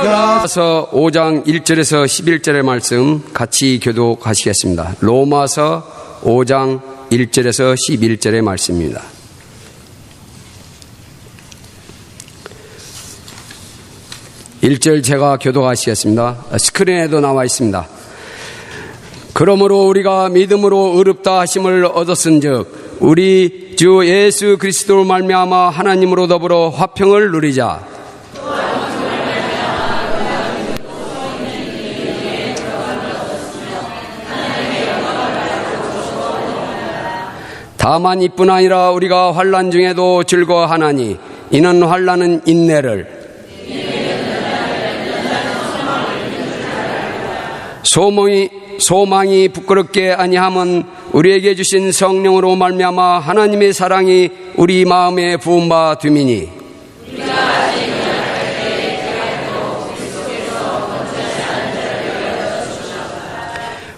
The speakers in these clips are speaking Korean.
로마서 5장 1절에서 11절의 말씀 같이 교독하시겠습니다. 로마서 5장 1절에서 11절의 말씀입니다. (1절) 제가 교독하시겠습니다. 스크린에도 나와 있습니다. 그러므로 우리가 믿음으로 의롭다 하심을 얻었은즉 우리 주 예수 그리스도로 말미암아 하나님으로 더불어 화평을 누리자. 다만 이뿐 아니라 우리가 환난 중에도 즐거워하나니 이는 환난은 인내를, 소망이 부끄럽게 아니함은 우리에게 주신 성령으로 말미암아 하나님의 사랑이 우리 마음에 부은 바 됨이니,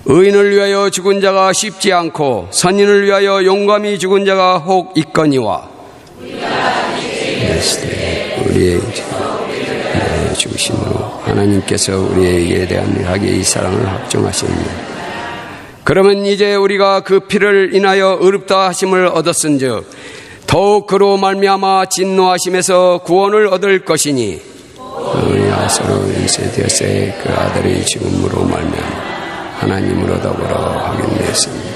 의인을 위하여 죽은 자가 쉽지 않고 선인을 위하여 용감히 죽은 자가 혹 있거니와 우리의 죽으심으로 하나님께서 우리에게 대한 일하게 이 사랑을 확정하십니다. 그러면 이제 우리가 그 피를 인하여 의롭다 하심을 얻었은즉 더욱 그로 말미암아 진노하심에서 구원을 얻을 것이니, 우리 아서로 인쇄되었을 그 아들의 죽음으로 말미암아 하나님으로 더불어 확인되었습니다.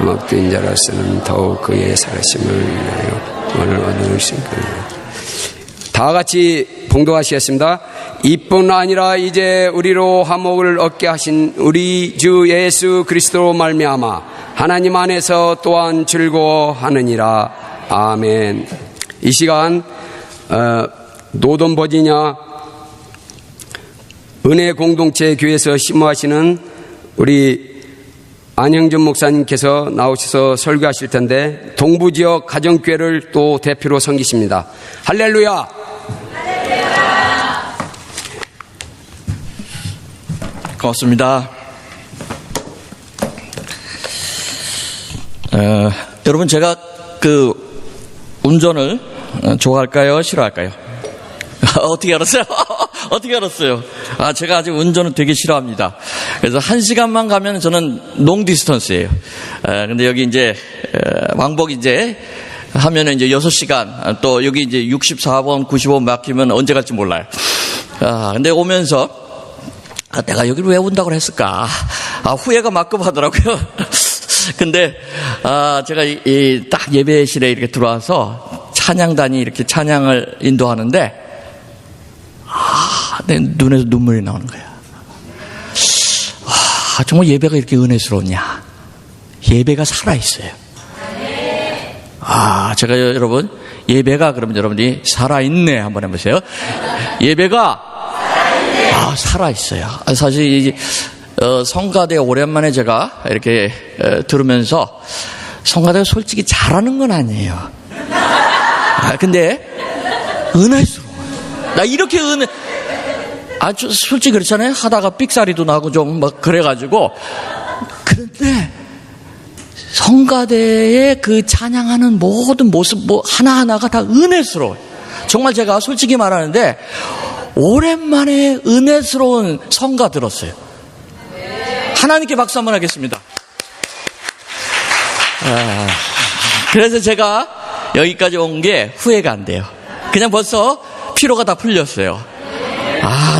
음악된 자로서는 더욱 그의 살아심을 인하여 구원을 얻을 수 있습니다. 다 같이 봉독하시겠습니다. 이뿐 아니라 이제 우리로 화목을 얻게 하신 우리 주 예수 그리스도로 말미암아 하나님 안에서 또한 즐거워하느니라. 아멘. 이 시간 노던 버지니아 은혜 공동체 교회에서 심호하시는 우리 안형준 목사님께서 나오셔서 설교하실 텐데 동부지역 가정교회를 또 대표로 섬기십니다. 할렐루야! 할렐루야! 고맙습니다. 여러분, 제가 그 운전을 좋아할까요? 싫어할까요? 어떻게 알았어요? 어떻게 알았어요? 제가 아직 운전을 되게 싫어합니다. 그래서 1시간만 가면 저는 롱 디스턴스예요. 근데 여기 이제 왕복 이제 하면은 이제 6시간, 또 여기 이제 64번, 95번 막히면 언제 갈지 몰라요. 근데 오면서 내가 여기를 왜 온다고 했을까? 후회가 막급하더라고요. 근데 제가 딱 예배실에 이렇게 들어와서 찬양단이 이렇게 찬양을 인도하는데 내 눈에서 눈물이 나오는 거야. 정말 예배가 이렇게 은혜스러웠냐? 예배가 살아있어요. 제가 여러분, 예배가 그러면 여러분이 살아있네 한번 해보세요. 예배가 살아있어요. 사실 성가대 오랜만에 제가 이렇게 들으면서 성가대가 솔직히 잘하는 건 아니에요. 근데 은혜스러워요. 나 이렇게 솔직히 그렇잖아요. 하다가 삑사리도 나고 좀 막 그래가지고. 그런데 성가대의 그 찬양하는 모든 모습 하나하나가 다 은혜스러워요. 정말 제가 솔직히 말하는데 오랜만에 은혜스러운 성가 들었어요. 하나님께 박수 한번 하겠습니다. 그래서 제가 여기까지 온 게 후회가 안 돼요. 그냥 벌써 피로가 다 풀렸어요.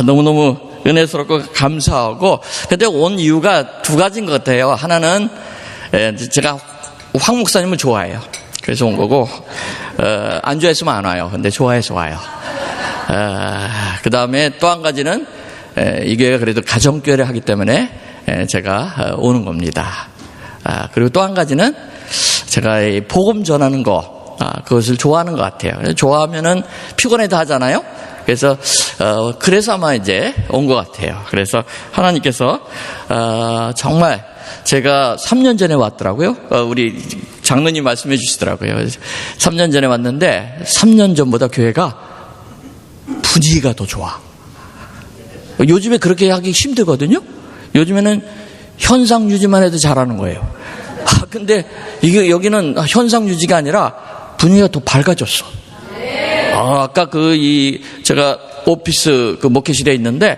너무너무 은혜스럽고 감사하고. 근데 온 이유가 두 가지인 것 같아요. 하나는 제가 황 목사님을 좋아해요. 그래서 온 거고, 안 좋아했으면 안 와요. 근데 좋아해서 와요. 그 다음에 또 한 가지는 이 교회가 그래도 가정교회를 하기 때문에 제가 오는 겁니다. 그리고 또 한 가지는 제가 이 복음 전하는 거, 그것을 좋아하는 것 같아요. 좋아하면은 피곤해도 하잖아요. 그래서 아마 이제 온 것 같아요. 그래서 하나님께서 정말 제가 3년 전에 왔더라고요. 우리 장로님 말씀해 주시더라고요. 3년 전에 왔는데 3년 전보다 교회가 분위기가 더 좋아. 요즘에 그렇게 하기 힘들거든요. 요즘에는 현상 유지만 해도 잘하는 거예요. 근데 이게 여기는 현상 유지가 아니라 분위기가 더 밝아졌어. 아까 제가 오피스 그 목회실에 있는데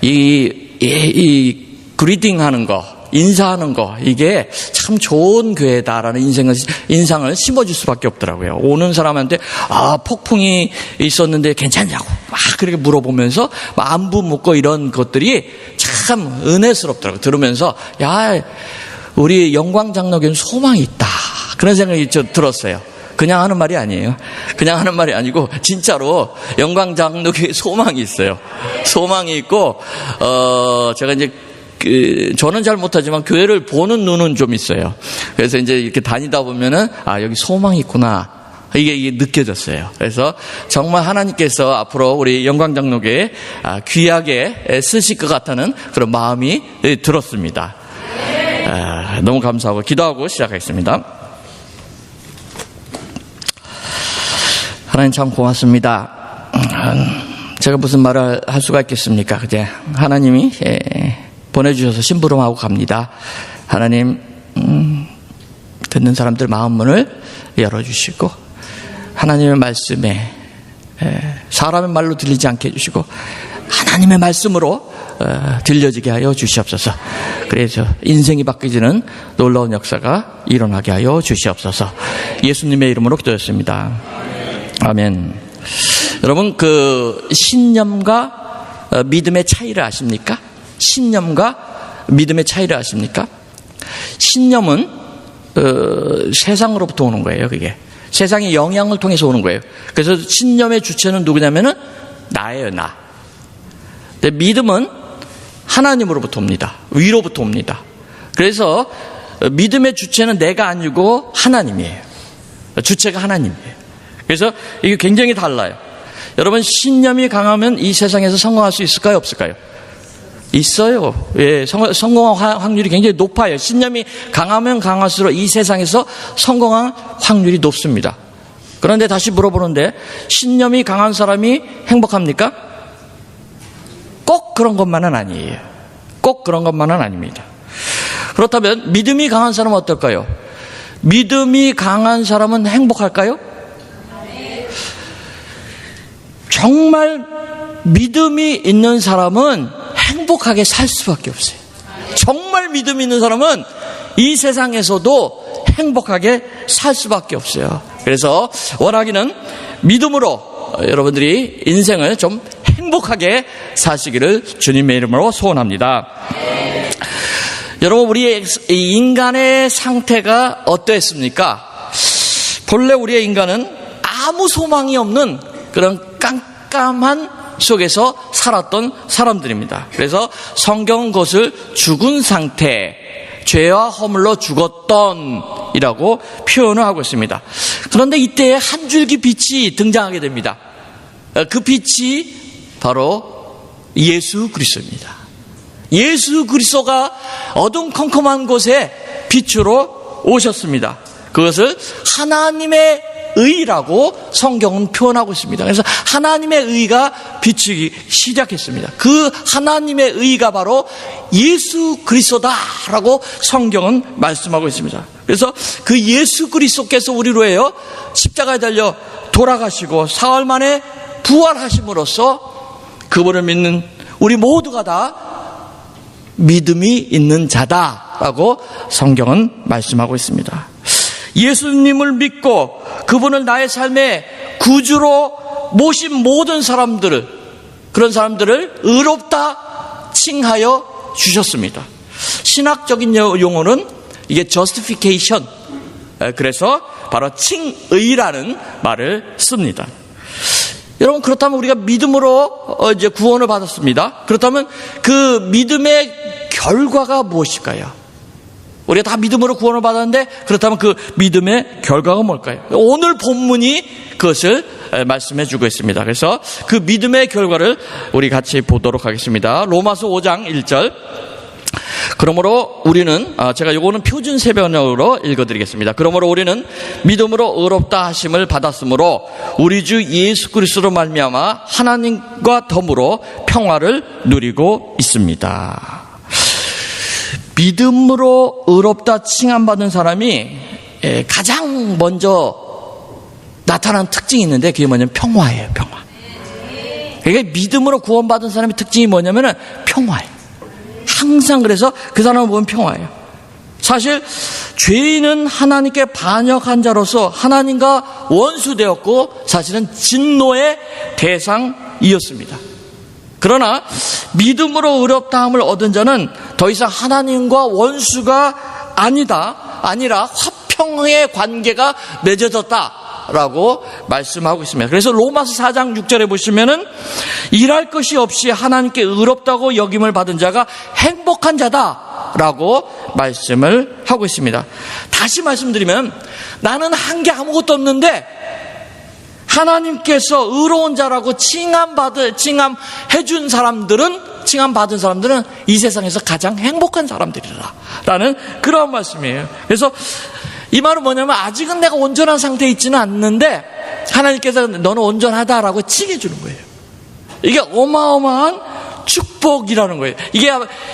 이 그리딩 하는 거, 인사하는 거, 이게 참 좋은 교회다라는 인상을 심어줄 수밖에 없더라고요. 오는 사람한테 폭풍이 있었는데 괜찮냐고 막 그렇게 물어보면서 안부 묻고 이런 것들이 참 은혜스럽더라고요. 들으면서 우리 영광장로교는 소망이 있다, 그런 생각이 들었어요. 그냥 하는 말이 아니에요. 그냥 하는 말이 아니고 진짜로 영광장로교에 소망이 있어요. 소망이 있고 제가 이제 저는 잘 못하지만 교회를 보는 눈은 좀 있어요. 그래서 이제 이렇게 다니다 보면은 여기 소망이 있구나, 이게 느껴졌어요. 그래서 정말 하나님께서 앞으로 우리 영광장로교에 귀하게 쓰실 것 같다는 그런 마음이 들었습니다. 너무 감사하고 기도하고 시작하겠습니다. 하나님 참 고맙습니다. 제가 무슨 말을 할 수가 있겠습니까? 그제 하나님이 보내주셔서 심부름하고 갑니다. 하나님, 듣는 사람들 마음 문을 열어주시고 하나님의 말씀에 사람의 말로 들리지 않게 해주시고 하나님의 말씀으로 들려지게 하여 주시옵소서. 그래서 인생이 바뀌지는 놀라운 역사가 일어나게 하여 주시옵소서. 예수님의 이름으로 기도했습니다. 아멘. 여러분, 그 신념과 믿음의 차이를 아십니까? 신념과 믿음의 차이를 아십니까? 신념은 세상으로부터 오는 거예요. 그게 세상의 영향을 통해서 오는 거예요. 그래서 신념의 주체는 누구냐면은 나예요, 나. 근데 믿음은 하나님으로부터 옵니다. 위로부터 옵니다. 그래서 믿음의 주체는 내가 아니고 하나님이에요. 주체가 하나님이에요. 그래서 이게 굉장히 달라요. 여러분, 신념이 강하면 이 세상에서 성공할 수 있을까요, 없을까요? 있어요. 예, 성공할 확률이 굉장히 높아요. 신념이 강하면 강할수록 이 세상에서 성공할 확률이 높습니다. 그런데 다시 물어보는데, 신념이 강한 사람이 행복합니까? 꼭 그런 것만은 아니에요. 꼭 그런 것만은 아닙니다. 그렇다면 믿음이 강한 사람은 어떨까요? 믿음이 강한 사람은 행복할까요? 정말 믿음이 있는 사람은 행복하게 살 수밖에 없어요. 정말 믿음이 있는 사람은 이 세상에서도 행복하게 살 수밖에 없어요. 그래서 원하기는 믿음으로 여러분들이 인생을 좀 행복하게 사시기를 주님의 이름으로 소원합니다. 여러분, 우리의 인간의 상태가 어떠했습니까? 본래 우리의 인간은 아무 소망이 없는 그런 깜깜한 속에서 살았던 사람들입니다. 그래서 성경은 그것을 죽은 상태, 죄와 허물로 죽었던 이라고 표현을 하고 있습니다. 그런데 이때 한 줄기 빛이 등장하게 됩니다. 그 빛이 바로 예수 그리스도입니다. 예수 그리스도가 어둠컴컴한 곳에 빛으로 오셨습니다. 그것을 하나님의 의라고 성경은 표현하고 있습니다. 그래서 하나님의 의가 비추기 시작했습니다. 그 하나님의 의가 바로 예수 그리스도다라고 성경은 말씀하고 있습니다. 그래서 그 예수 그리스도께서 우리로 해요 십자가에 달려 돌아가시고 사흘 만에 부활하심으로써 그분을 믿는 우리 모두가 다 믿음이 있는 자다라고 성경은 말씀하고 있습니다. 예수님을 믿고 그분을 나의 삶의 구주로 모신 모든 사람들을, 그런 사람들을 의롭다 칭하여 주셨습니다. 신학적인 용어는 이게 justification, 그래서 바로 칭의라는 말을 씁니다. 여러분, 그렇다면 우리가 믿음으로 이제 구원을 받았습니다. 그렇다면 그 믿음의 결과가 무엇일까요? 우리가 다 믿음으로 구원을 받았는데 그렇다면 그 믿음의 결과가 뭘까요? 오늘 본문이 그것을 말씀해 주고 있습니다. 그래서 그 믿음의 결과를 우리 같이 보도록 하겠습니다. 로마서 5장 1절. 그러므로 우리는, 제가 요거는 표준 세번역으로 읽어드리겠습니다. 그러므로 우리는 믿음으로 의롭다 하심을 받았으므로 우리 주 예수 그리스도로 말미암아 하나님과 더불어 평화를 누리고 있습니다. 믿음으로 의롭다 칭함받은 사람이 가장 먼저 나타나는 특징이 있는데 그게 뭐냐면 평화예요. 평화. 그러니까 믿음으로 구원받은 사람의 특징이 뭐냐면은 평화예요. 항상 그래서 그 사람을 보면 평화예요. 사실 죄인은 하나님께 반역한 자로서 하나님과 원수되었고 사실은 진노의 대상이었습니다. 그러나 믿음으로 의롭다함을 얻은 자는 더 이상 하나님과 원수가 아니라 화평의 관계가 맺어졌다라고 말씀하고 있습니다. 그래서 로마서 4장 6절에 보시면은 일할 것이 없이 하나님께 의롭다고 여김을 받은 자가 행복한 자다라고 말씀을 하고 있습니다. 다시 말씀드리면 나는 한 게 아무것도 없는데 하나님께서 의로운 자라고 칭함해준 칭함받은 사람들은 이 세상에서 가장 행복한 사람들이라 라는 그런 말씀이에요. 그래서 이 말은 뭐냐면 아직은 내가 온전한 상태에 있지는 않는데 하나님께서 너는 온전하다라고 칭해주는 거예요. 이게 어마어마한 축복이라는 거예요. 이게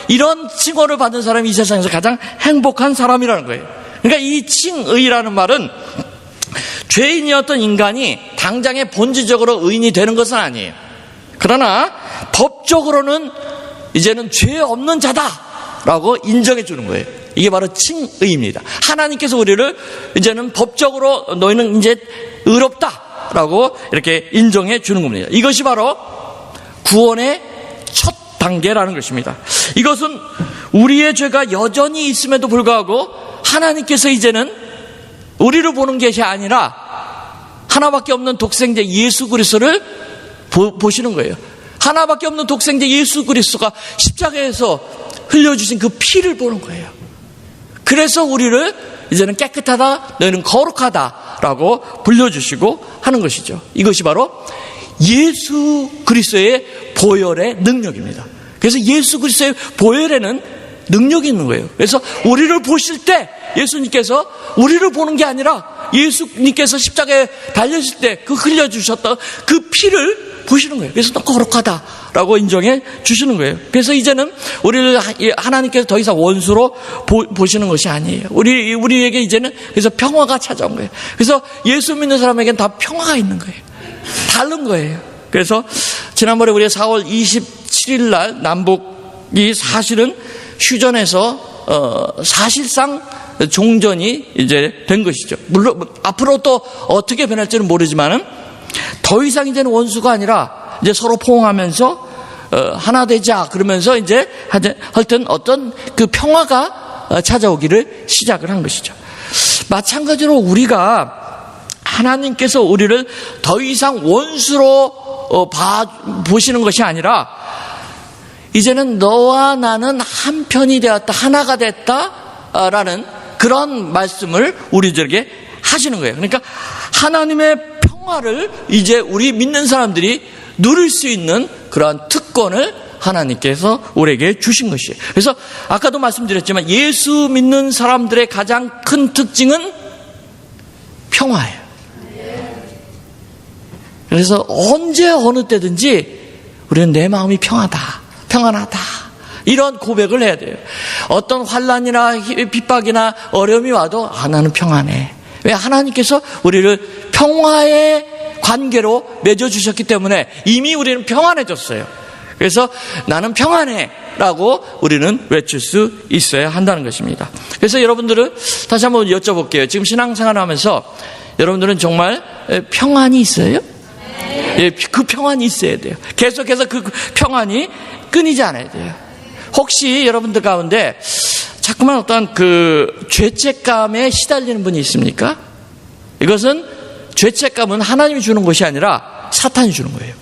이런 칭호를 받은 사람이 이 세상에서 가장 행복한 사람이라는 거예요. 그러니까 이 칭의라는 말은 죄인이었던 인간이 당장에 본질적으로 의인이 되는 것은 아니에요. 그러나 법적으로는 이제는 죄 없는 자다라고 인정해 주는 거예요. 이게 바로 칭의입니다. 하나님께서 우리를 이제는 법적으로 너희는 이제 의롭다라고 이렇게 인정해 주는 겁니다. 이것이 바로 구원의 첫 단계라는 것입니다. 이것은 우리의 죄가 여전히 있음에도 불구하고 하나님께서 이제는 우리를 보는 것이 아니라 하나밖에 없는 독생자 예수 그리스도를 보시는 거예요. 하나밖에 없는 독생자 예수 그리스도가 십자가에서 흘려주신 그 피를 보는 거예요. 그래서 우리를 이제는 깨끗하다, 너희는 거룩하다라고 불려주시고 하는 것이죠. 이것이 바로 예수 그리스도의 보혈의 능력입니다. 그래서 예수 그리스도의 보혈에는 능력이 있는 거예요. 그래서 우리를 보실 때 예수님께서 우리를 보는 게 아니라 예수님께서 십자가에 달려있을 때 그 흘려주셨던 그 피를 보시는 거예요. 그래서 너 거룩하다라고 인정해 주시는 거예요. 그래서 이제는 우리를 하나님께서 더 이상 원수로 보시는 것이 아니에요. 우리에게 이제는 그래서 평화가 찾아온 거예요. 그래서 예수 믿는 사람에게는 다 평화가 있는 거예요. 다른 거예요. 그래서 지난번에 우리가 4월 27일 날 남북이 사실은 휴전해서 사실상 종전이 이제 된 것이죠. 물론 앞으로 또 어떻게 변할지는 모르지만은 더 이상 이제는 원수가 아니라 이제 서로 포옹하면서 하나 되자 그러면서 이제 하여튼 어떤 그 평화가 찾아오기를 시작을 한 것이죠. 마찬가지로 우리가 하나님께서 우리를 더 이상 원수로 보시는 것이 아니라 이제는 너와 나는 한편이 되었다, 하나가 됐다라는 그런 말씀을 우리들에게 하시는 거예요. 그러니까 하나님의 평화를 이제 우리 믿는 사람들이 누릴 수 있는 그러한 특권을 하나님께서 우리에게 주신 것이에요. 그래서 아까도 말씀드렸지만 예수 믿는 사람들의 가장 큰 특징은 평화예요. 그래서 언제 어느 때든지 우리는 내 마음이 평안하다 이런 고백을 해야 돼요. 어떤 환난이나 핍박이나 어려움이 와도 나는 평안해. 왜? 하나님께서 우리를 평화의 관계로 맺어주셨기 때문에 이미 우리는 평안해졌어요. 그래서 나는 평안해 라고 우리는 외칠 수 있어야 한다는 것입니다. 그래서 여러분들은 다시 한번 여쭤볼게요. 지금 신앙생활을 하면서 여러분들은 정말 평안이 있어요? 예, 그 평안이 있어야 돼요. 계속해서 그 평안이 끊이지 않아야 돼요. 혹시 여러분들 가운데 자꾸만 어떤 그 죄책감에 시달리는 분이 있습니까? 이것은 죄책감은 하나님이 주는 것이 아니라 사탄이 주는 거예요.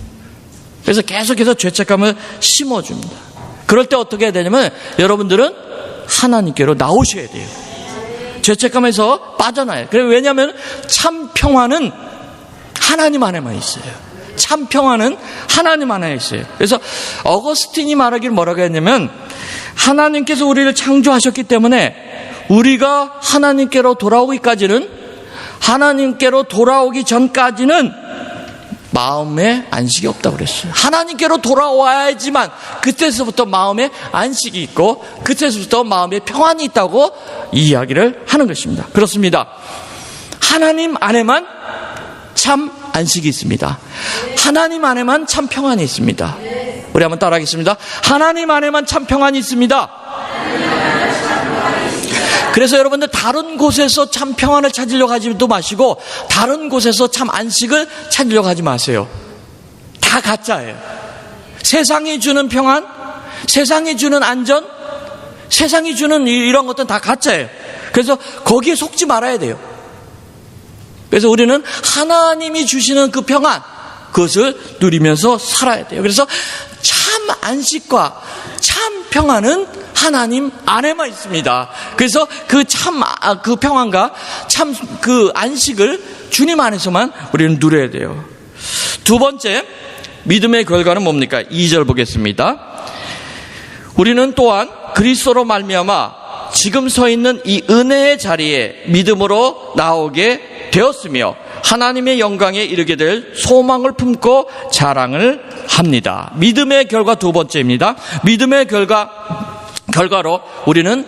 그래서 계속해서 죄책감을 심어줍니다. 그럴 때 어떻게 해야 되냐면 여러분들은 하나님께로 나오셔야 돼요. 죄책감에서 빠져나요. 왜냐하면 참 평화는 하나님 안에만 있어요. 참 평화는 하나님 안에 있어요. 그래서 어거스틴이 말하기를 뭐라고 했냐면 하나님께서 우리를 창조하셨기 때문에 우리가 하나님께로 돌아오기까지는 하나님께로 돌아오기 전까지는 마음에 안식이 없다고 그랬어요. 하나님께로 돌아와야지만 그때서부터 마음에 안식이 있고 그때서부터 마음에 평안이 있다고 이야기를 하는 것입니다. 그렇습니다. 하나님 안에만 참 안식이 있습니다. 하나님 안에만 참 평안이 있습니다. 우리 한번 따라하겠습니다. 하나님 안에만 참 평안이 있습니다. 그래서 여러분들 다른 곳에서 참 평안을 찾으려고 하지도 마시고 다른 곳에서 참 안식을 찾으려고 하지 마세요. 다 가짜예요. 세상이 주는 평안, 세상이 주는 안전, 세상이 주는 이런 것들은 다 가짜예요. 그래서 거기에 속지 말아야 돼요. 그래서 우리는 하나님이 주시는 그 평안, 그것을 누리면서 살아야 돼요. 그래서 참 안식과 참 평안은 하나님 안에만 있습니다. 그래서 그 평안과 참 그 안식을 주님 안에서만 우리는 누려야 돼요. 두 번째, 믿음의 결과는 뭡니까? 2절 보겠습니다. 우리는 또한 그리스도로 말미암아 지금 서 있는 이 은혜의 자리에 믿음으로 나오게 되었으며 하나님의 영광에 이르게 될 소망을 품고 자랑을 합니다. 믿음의 결과 두 번째입니다. 믿음의 결과로 우리는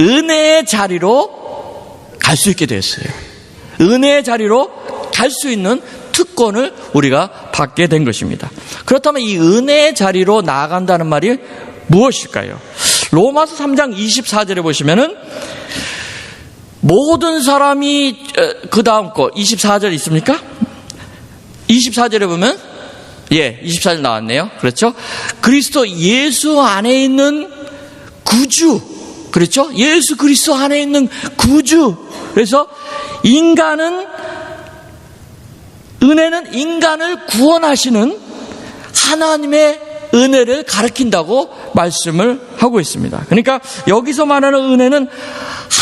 은혜의 자리로 갈 수 있게 됐어요. 은혜의 자리로 갈 수 있는 특권을 우리가 받게 된 것입니다. 그렇다면 이 은혜의 자리로 나아간다는 말이 무엇일까요? 로마서 3장 24절에 보시면은 모든 사람이 그 다음 거 24절 있습니까? 24절에 보면 24절 나왔네요. 그렇죠? 그리스도 예수 안에 있는 구주, 그렇죠? 예수 그리스도 안에 있는 구주. 그래서 은혜는 인간을 구원하시는 하나님의 은혜를 가리킨다고 말씀을 하고 있습니다. 그러니까 여기서 말하는 은혜는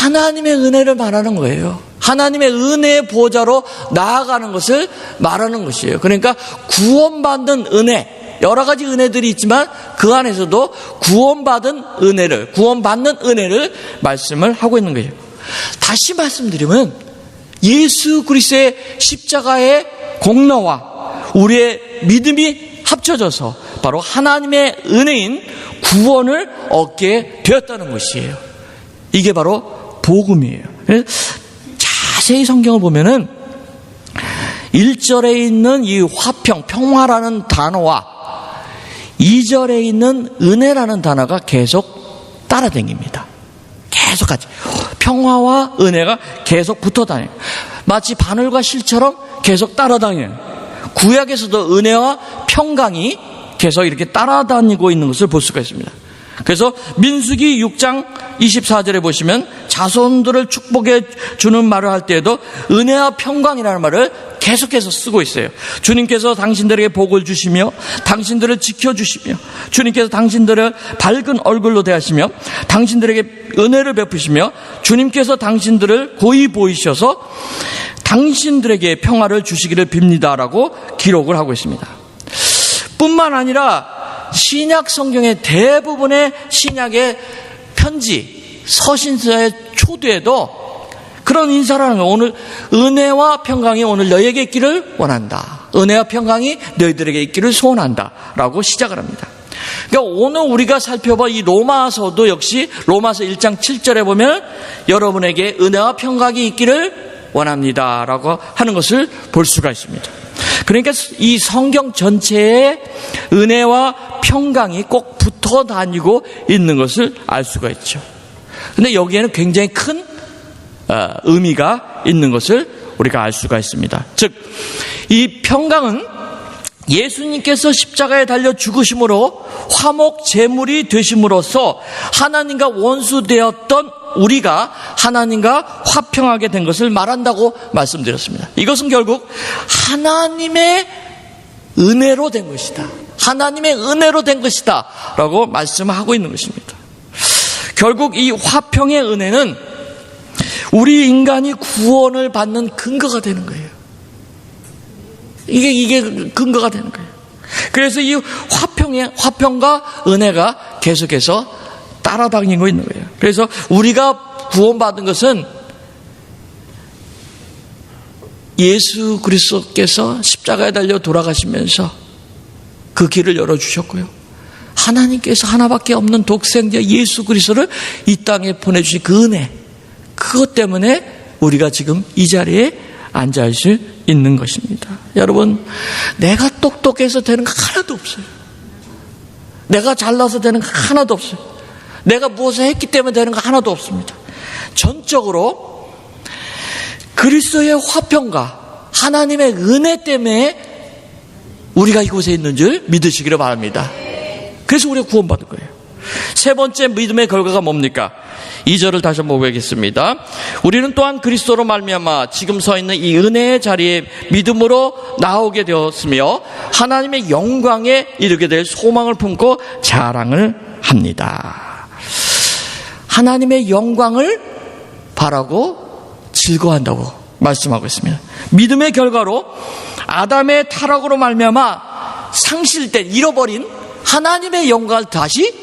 하나님의 은혜를 말하는 거예요. 하나님의 은혜의 보좌로 나아가는 것을 말하는 것이에요. 그러니까 구원받는 은혜, 여러 가지 은혜들이 있지만 그 안에서도 구원받는 은혜를 말씀을 하고 있는 거예요. 다시 말씀드리면 예수 그리스도의 십자가의 공로와 우리의 믿음이 합쳐져서 바로 하나님의 은혜인 구원을 얻게 되었다는 것이에요. 이게 바로 복음이에요. 자세히 성경을 보면은 1절에 있는 이 화평, 평화라는 단어와 2절에 있는 은혜라는 단어가 계속 따라다닙니다. 계속 같이 평화와 은혜가 계속 붙어 다녀요. 마치 바늘과 실처럼 계속 따라다니는, 구약에서도 은혜와 평강이 계속 이렇게 따라다니고 있는 것을 볼 수가 있습니다. 그래서 민수기 6장 24절에 보시면 자손들을 축복해 주는 말을 할 때에도 은혜와 평강이라는 말을 계속해서 쓰고 있어요. 주님께서 당신들에게 복을 주시며 당신들을 지켜주시며 주님께서 당신들을 밝은 얼굴로 대하시며 당신들에게 은혜를 베푸시며 주님께서 당신들을 고이 보이셔서 당신들에게 평화를 주시기를 빕니다라고 기록을 하고 있습니다. 뿐만 아니라 신약 성경의 대부분의 신약의 편지, 서신서의 초두에도 그런 인사를 하는 거예요. 오늘 은혜와 평강이 오늘 너희에게 있기를 원한다. 은혜와 평강이 너희들에게 있기를 소원한다. 라고 시작을 합니다. 그러니까 오늘 우리가 살펴봐 이 로마서도 역시 로마서 1장 7절에 보면 여러분에게 은혜와 평강이 있기를 원합니다. 라고 하는 것을 볼 수가 있습니다. 그러니까 이 성경 전체에 은혜와 평강이 꼭 붙어 다니고 있는 것을 알 수가 있죠. 근데 여기에는 굉장히 큰 의미가 있는 것을 우리가 알 수가 있습니다. 즉, 이 평강은 예수님께서 십자가에 달려 죽으심으로 화목 제물이 되심으로써 하나님과 원수되었던 우리가 하나님과 화평하게 된 것을 말한다고 말씀드렸습니다. 이것은 결국 하나님의 은혜로 된 것이다. 하나님의 은혜로 된 것이다. 라고 말씀하고 있는 것입니다. 결국 이 화평의 은혜는 우리 인간이 구원을 받는 근거가 되는 거예요. 이게 근거가 되는 거예요. 그래서 이 화평과 은혜가 계속해서 따라다니고 있는 거예요. 그래서 우리가 구원받은 것은 예수 그리스도께서 십자가에 달려 돌아가시면서 그 길을 열어주셨고요. 하나님께서 하나밖에 없는 독생자 예수 그리스도를 이 땅에 보내주신 그 은혜, 그것 때문에 우리가 지금 이 자리에 앉아 있을 있는 것입니다. 여러분, 내가 똑똑해서 되는 거 하나도 없어요. 내가 잘나서 되는 거 하나도 없어요. 내가 무엇을 했기 때문에 되는 거 하나도 없습니다. 전적으로 그리스도의 화평과 하나님의 은혜 때문에 우리가 이곳에 있는 줄 믿으시기를 바랍니다. 그래서 우리가 구원받은 거예요. 세 번째 믿음의 결과가 뭡니까? 2절을 다시 한번 보겠습니다. 우리는 또한 그리스도로 말미암아 지금 서 있는 이 은혜의 자리에 믿음으로 나오게 되었으며 하나님의 영광에 이르게 될 소망을 품고 자랑을 합니다. 하나님의 영광을 바라고 즐거워한다고 말씀하고 있습니다. 믿음의 결과로 아담의 타락으로 말미암아 상실된, 잃어버린 하나님의 영광을 다시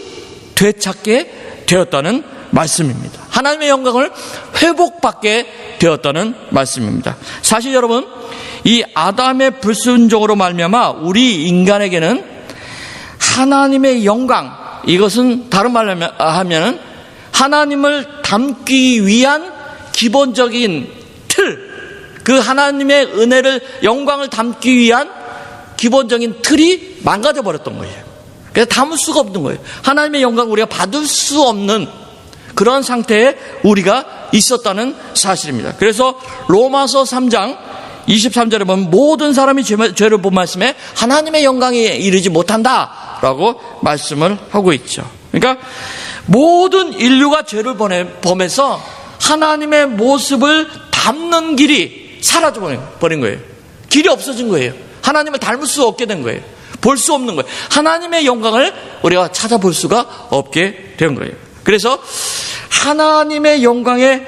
되찾게 되었다는 말씀입니다. 하나님의 영광을 회복받게 되었다는 말씀입니다. 사실 여러분, 이 아담의 불순종으로 말미암아 우리 인간에게는 하나님의 영광, 이것은 다른 말로 하면 하나님을 담기 위한 기본적인 틀, 그 하나님의 은혜를, 영광을 담기 위한 기본적인 틀이 망가져 버렸던 거예요. 그래서 담을 수가 없는 거예요. 하나님의 영광을 우리가 받을 수 없는 그런 상태에 우리가 있었다는 사실입니다. 그래서 로마서 3장 23절에 보면 모든 사람이 죄를 범하심에 하나님의 영광에 이르지 못한다라고 말씀을 하고 있죠. 그러니까 모든 인류가 죄를 범해서 하나님의 모습을 담는 길이 사라져버린 거예요. 길이 없어진 거예요. 하나님을 닮을 수 없게 된 거예요. 볼 수 없는 거예요. 하나님의 영광을 우리가 찾아볼 수가 없게 된 거예요. 그래서 하나님의 영광에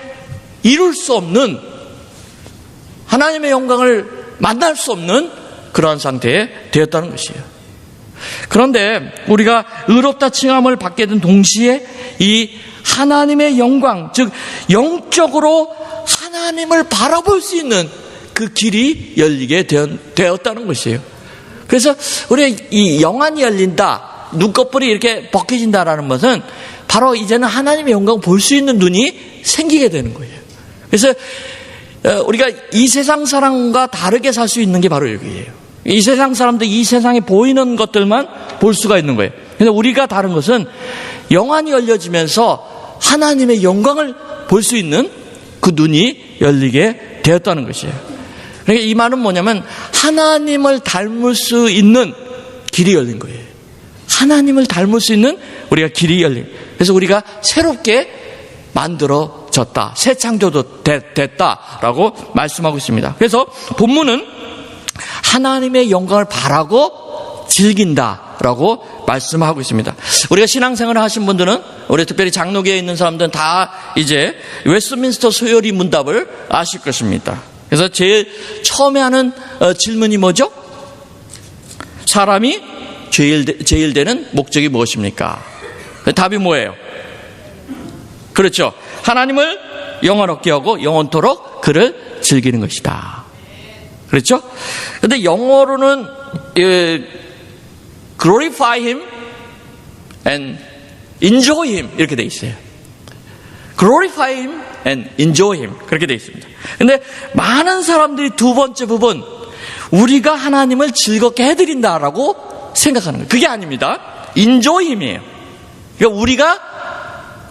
이룰 수 없는, 하나님의 영광을 만날 수 없는 그러한 상태에 되었다는 것이에요. 그런데 우리가 의롭다 칭함을 받게 된 동시에 이 하나님의 영광, 즉 영적으로 하나님을 바라볼 수 있는 그 길이 열리게 되었다는 것이에요. 그래서 우리가 이 영안이 열린다, 눈꺼풀이 이렇게 벗겨진다라는 것은 바로 이제는 하나님의 영광을 볼 수 있는 눈이 생기게 되는 거예요. 그래서 우리가 이 세상 사람과 다르게 살 수 있는 게 바로 여기예요. 이 세상 사람들, 이 세상에 보이는 것들만 볼 수가 있는 거예요. 그래서 우리가 다른 것은 영안이 열려지면서 하나님의 영광을 볼 수 있는 그 눈이 열리게 되었다는 것이에요. 그러니까 이 말은 뭐냐면 하나님을 닮을 수 있는 길이 열린 거예요. 하나님을 닮을 수 있는 우리가 길이 열린. 그래서 우리가 새롭게 만들어졌다, 새 창조도 됐다라고 말씀하고 있습니다. 그래서 본문은 하나님의 영광을 바라고 즐긴다라고 말씀하고 있습니다. 우리가 신앙생활을 하신 분들은, 우리 특별히 장로교에 있는 사람들은 다 이제 웨스트민스터 소요리 문답을 아실 것입니다. 그래서 제일 처음에 하는 질문이 뭐죠? 사람이 제일 되는 목적이 무엇입니까? 답이 뭐예요? 그렇죠. 하나님을 영원롭게 하고 영원토록 그를 즐기는 것이다. 그렇죠? 근데 영어로는 glorify him and enjoy him 이렇게 돼 있어요. glorify him and enjoy him 그렇게 돼 있습니다. 근데 많은 사람들이 두 번째 부분, 우리가 하나님을 즐겁게 해드린다라고 생각하는 거예요. 그게 아닙니다. enjoy him이에요. 그러니까 우리가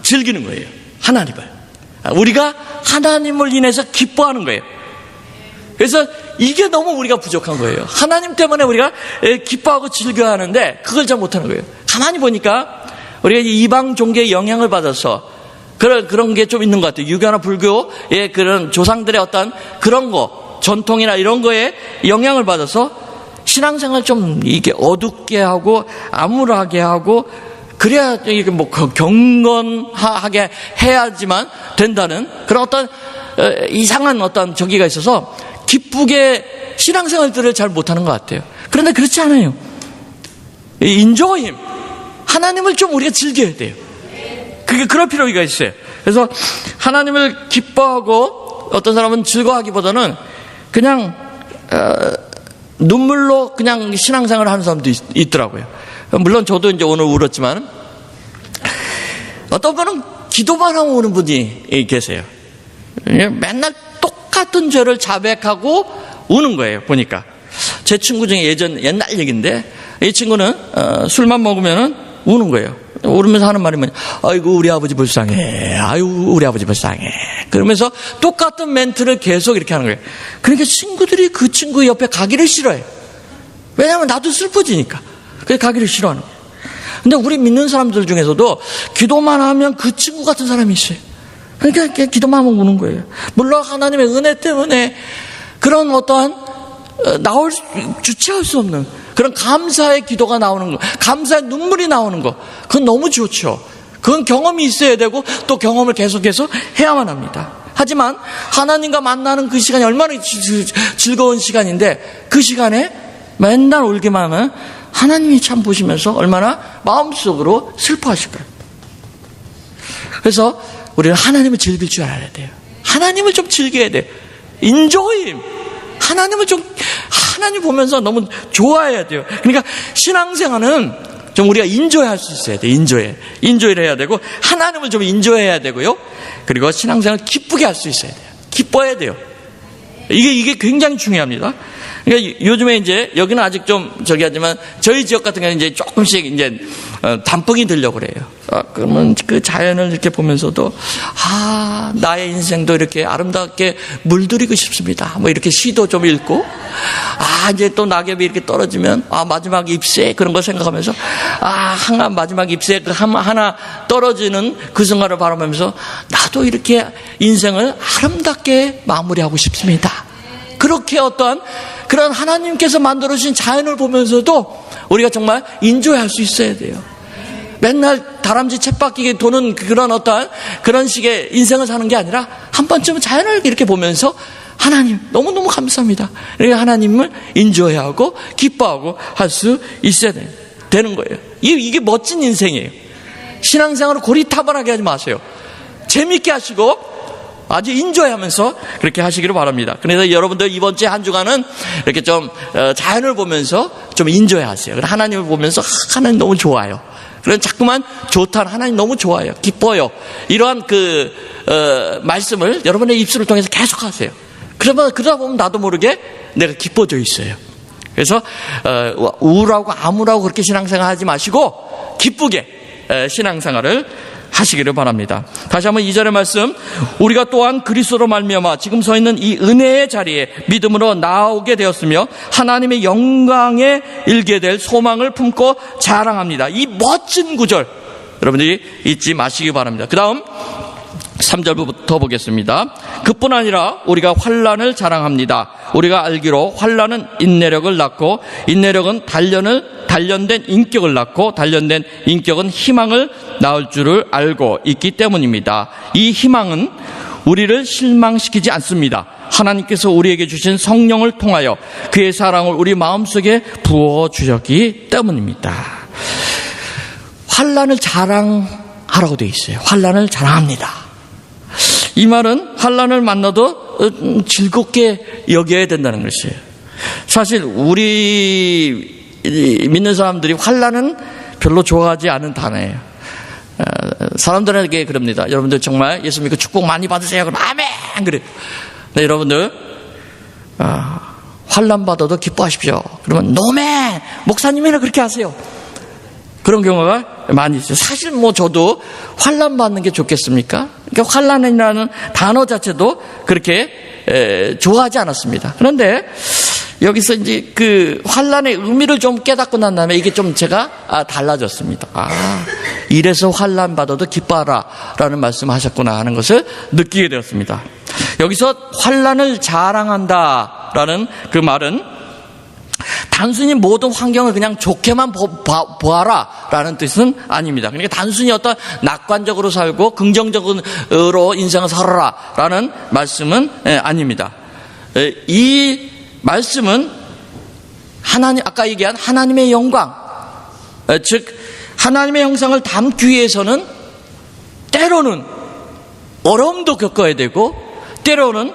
즐기는 거예요. 하나님을. 우리가 하나님을 인해서 기뻐하는 거예요. 그래서 이게 너무 우리가 부족한 거예요. 하나님 때문에 우리가 기뻐하고 즐겨하는데 그걸 잘 못하는 거예요. 가만히 보니까 우리가 이방 종교의 영향을 받아서 그런 게 좀 있는 것 같아요. 유교나 불교의 그런 조상들의 어떤 그런 거, 전통이나 이런 거에 영향을 받아서 신앙생활 좀 이게 어둡게 하고 암울하게 하고 그래야 이게 뭐 경건하게 해야지만 된다는 그런 어떤 이상한 어떤 저기가 있어서 기쁘게 신앙생활들을 잘 못하는 것 같아요. 그런데 그렇지 않아요. 인조임, 하나님을 좀 우리가 즐겨야 돼요. 그게 그럴 필요가 있어요. 그래서 하나님을 기뻐하고 어떤 사람은 즐거워하기보다는 그냥 눈물로 그냥 신앙생활을 하는 사람도 있더라고요. 물론 저도 이제 오늘 울었지만 어떤 분은 기도만 하고 오는 분이 계세요. 맨날 똑같은 죄를 자백하고 우는 거예요. 보니까 제 친구 중에 옛날 얘기인데 이 친구는 술만 먹으면은 우는 거예요. 울으면서 하는 말이 뭐냐, 아이고 우리 아버지 불쌍해, 아이고 우리 아버지 불쌍해. 그러면서 똑같은 멘트를 계속 이렇게 하는 거예요. 그러니까 친구들이 그 친구 옆에 가기를 싫어해요. 왜냐하면 나도 슬퍼지니까. 그래서 가기를 싫어하는 거예요. 근데 우리 믿는 사람들 중에서도 기도만 하면 그 친구 같은 사람이 있어요. 그러니까 기도만 하면 우는 거예요. 물론 하나님의 은혜 때문에 그런 어떠한 주체할 수 없는 그런 감사의 기도가 나오는 거, 감사의 눈물이 나오는 거, 그건 너무 좋죠. 그건 경험이 있어야 되고 또 경험을 계속해서 해야만 합니다. 하지만 하나님과 만나는 그 시간이 얼마나 즐거운 시간인데 그 시간에 맨날 울기만 하면 하나님이 참 보시면서 얼마나 마음속으로 슬퍼하실까요? 그래서 우리는 하나님을 즐길 줄 알아야 돼요. 하나님을 좀 즐겨야 돼요. 인조임. 하나님을 하나님 보면서 너무 좋아해야 돼요. 그러니까 신앙생활은 좀 우리가 인조할 수 있어야 돼요. 인조를 해야 되고, 하나님을 좀 인조해야 되고요. 그리고 신앙생활을 기쁘게 할 수 있어야 돼요. 기뻐해야 돼요. 이게 굉장히 중요합니다. 그러니까 요즘에 이제 여기는 아직 좀 하지만 저희 지역 같은 경우는 이제 조금씩 이제 단풍이 들려고 그래요. 그러면 그 자연을 이렇게 보면서도 나의 인생도 이렇게 아름답게 물들이고 싶습니다. 뭐 이렇게 시도 좀 읽고, 이제 또 낙엽이 이렇게 떨어지면 마지막 잎새 그런 거 생각하면서 마지막 잎새 하나 떨어지는 그 순간을 바라보면서 나도 이렇게 인생을 아름답게 마무리하고 싶습니다. 그렇게 어떠한 그런 하나님께서 만들어주신 자연을 보면서도 우리가 정말 인조할 수 있어야 돼요. 맨날 다람쥐 쳇바퀴 도는 그런 어떠한 그런 식의 인생을 사는 게 아니라 한 번쯤은 자연을 이렇게 보면서 하나님 너무너무 감사합니다. 그러니까 하나님을 인조해야 하고 기뻐하고 할 수 있어야 되는 거예요. 이게 멋진 인생이에요. 신앙생활을 고리타분하게 하지 마세요. 재밌게 하시고 아주 인조해하면서 그렇게 하시기를 바랍니다. 그래서 여러분들 이번 주에 한 주간은 이렇게 좀 자연을 보면서 좀 인조해하세요. 하나님을 보면서 하나님 너무 좋아요. 그런 자꾸만 좋다, 하나님 너무 좋아요, 기뻐요, 이러한 말씀을 여러분의 입술을 통해서 계속하세요. 그러다 보면 나도 모르게 내가 기뻐져 있어요. 그래서 우울하고 암울하고 그렇게 신앙생활 하지 마시고 기쁘게 신앙생활을 하시기를 바랍니다. 다시 한번 2절의 말씀, 우리가 또한 그리스도로 말미암아 지금 서 있는 이 은혜의 자리에 믿음으로 나오게 되었으며 하나님의 영광에 일게 될 소망을 품고 자랑합니다. 이 멋진 구절 여러분들이 잊지 마시기 바랍니다. 그 다음 3절부터 보겠습니다. 그뿐 아니라 우리가 환난을 자랑합니다. 우리가 알기로 환난은 인내력을 낳고 인내력은 단련된 인격을 낳고 단련된 인격은 희망을 낳을 줄을 알고 있기 때문입니다. 이 희망은 우리를 실망시키지 않습니다. 하나님께서 우리에게 주신 성령을 통하여 그의 사랑을 우리 마음속에 부어주셨기 때문입니다. 환난을 자랑하라고 되어 있어요. 환난을 자랑합니다. 이 말은 환난을 만나도 즐겁게 여겨야 된다는 것이에요. 사실 우리 믿는 사람들이 환난은 별로 좋아하지 않은 단어예요. 사람들에게 그럽니다. 여러분들 정말 예수 믿고 축복 많이 받으세요. 그럼 아멘 그래요. 네, 여러분들 환난 받아도 기뻐하십시오. 그러면 노멘, 목사님이나 그렇게 하세요. 그런 경우가 많이 있어요. 사실 저도 환난 받는 게 좋겠습니까? 그러니까 환난이라는 단어 자체도 그렇게 좋아하지 않았습니다. 그런데 여기서 이제 그 환난의 의미를 좀 깨닫고 난 다음에 이게 좀 제가 달라졌습니다. 이래서 환난 받아도 기뻐하라라는 말씀하셨구나 하는 것을 느끼게 되었습니다. 여기서 환난을 자랑한다라는 그 말은 단순히 모든 환경을 그냥 좋게만 보아라라는 뜻은 아닙니다. 그러니까 단순히 어떤 낙관적으로 살고 긍정적으로 인생을 살아라라는 말씀은 아닙니다. 이 말씀은 아까 얘기한 하나님의 영광, 즉 하나님의 형상을 담기 위해서는 때로는 어려움도 겪어야 되고 때로는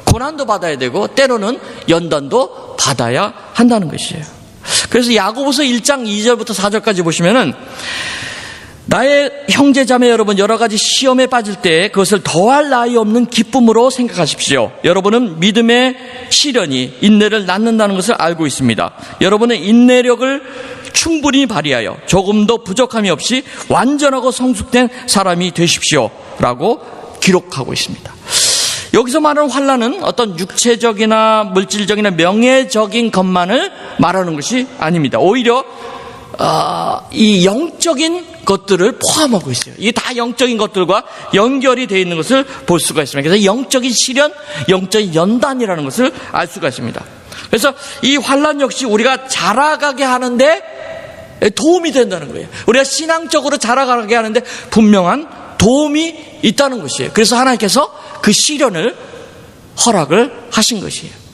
고난도 받아야 되고 때로는 연단도 받아야 한다는 것이에요. 그래서 야고보서 1장 2절부터 4절까지 보시면은 나의 형제 자매 여러분, 여러 가지 시험에 빠질 때 그것을 더할 나위 없는 기쁨으로 생각하십시오. 여러분은 믿음의 시련이 인내를 낳는다는 것을 알고 있습니다. 여러분의 인내력을 충분히 발휘하여 조금도 부족함이 없이 완전하고 성숙된 사람이 되십시오 라고 기록하고 있습니다. 여기서 말하는 환난은 어떤 육체적이나 물질적이나 명예적인 것만을 말하는 것이 아닙니다. 오히려 이 영적인 것들을 포함하고 있어요. 이게 다 영적인 것들과 연결이 되어 있는 것을 볼 수가 있습니다. 그래서 영적인 시련, 영적인 연단이라는 것을 알 수가 있습니다. 그래서 이 환난 역시 우리가 자라가게 하는데 도움이 된다는 거예요. 우리가 신앙적으로 자라가게 하는데 분명한 도움이 있다는 것이에요. 그래서 하나님께서 그 시련을 허락을 하신 것이에요.